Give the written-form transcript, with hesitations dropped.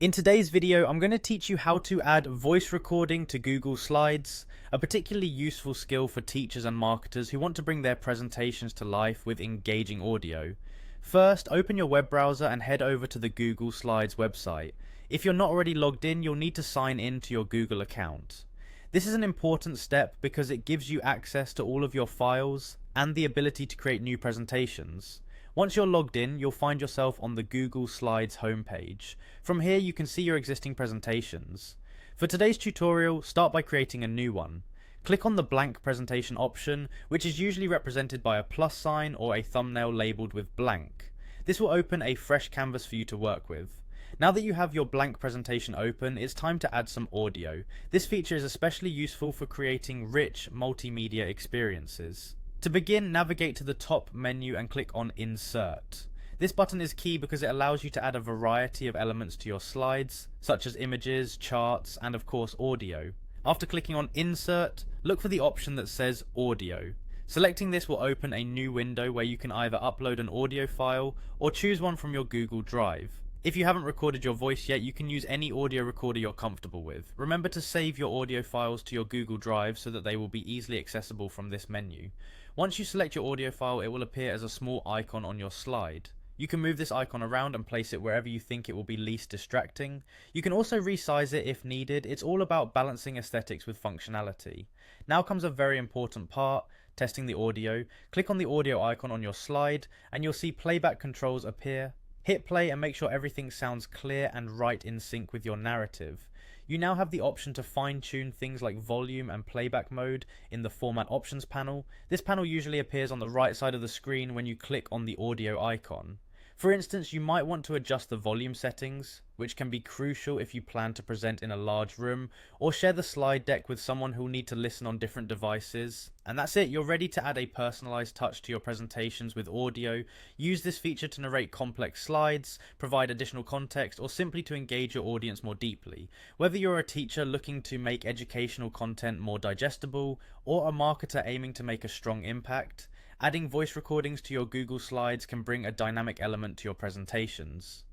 In today's video, I'm going to teach you how to add voice recording to Google Slides, a particularly useful skill for teachers and marketers who want to bring their presentations to life with engaging audio. First, open your web browser and head over to the Google Slides website. If you're not already logged in, you'll need to sign in to your Google account. This is an important step because it gives you access to all of your files and the ability to create new presentations. Once you're logged in, you'll find yourself on the Google Slides homepage. From here, you can see your existing presentations. For today's tutorial, start by creating a new one. Click on the blank presentation option, which is usually represented by a plus sign or a thumbnail labeled with blank. This will open a fresh canvas for you to work with. Now that you have your blank presentation open, it's time to add some audio. This feature is especially useful for creating rich multimedia experiences. To begin, navigate to the top menu and click on Insert. This button is key because it allows you to add a variety of elements to your slides, such as images, charts, and of course audio. After clicking on Insert, look for the option that says Audio. Selecting this will open a new window where you can either upload an audio file or choose one from your Google Drive. If you haven't recorded your voice yet, you can use any audio recorder you're comfortable with. Remember to save your audio files to your Google Drive so that they will be easily accessible from this menu. Once you select your audio file, it will appear as a small icon on your slide. You can move this icon around and place it wherever you think it will be least distracting. You can also resize it if needed. It's all about balancing aesthetics with functionality. Now comes a very important part, testing the audio. Click on the audio icon on your slide and you'll see playback controls appear. Hit play and make sure everything sounds clear and right in sync with your narrative. You now have the option to fine-tune things like volume and playback mode in the Format Options panel. This panel usually appears on the right side of the screen when you click on the audio icon. For instance, you might want to adjust the volume settings, which can be crucial if you plan to present in a large room or share the slide deck with someone who will need to listen on different devices. And that's it, you're ready to add a personalized touch to your presentations with audio. Use this feature to narrate complex slides, provide additional context, or simply to engage your audience more deeply. Whether you're a teacher looking to make educational content more digestible or a marketer aiming to make a strong impact, adding voice recordings to your Google Slides can bring a dynamic element to your presentations.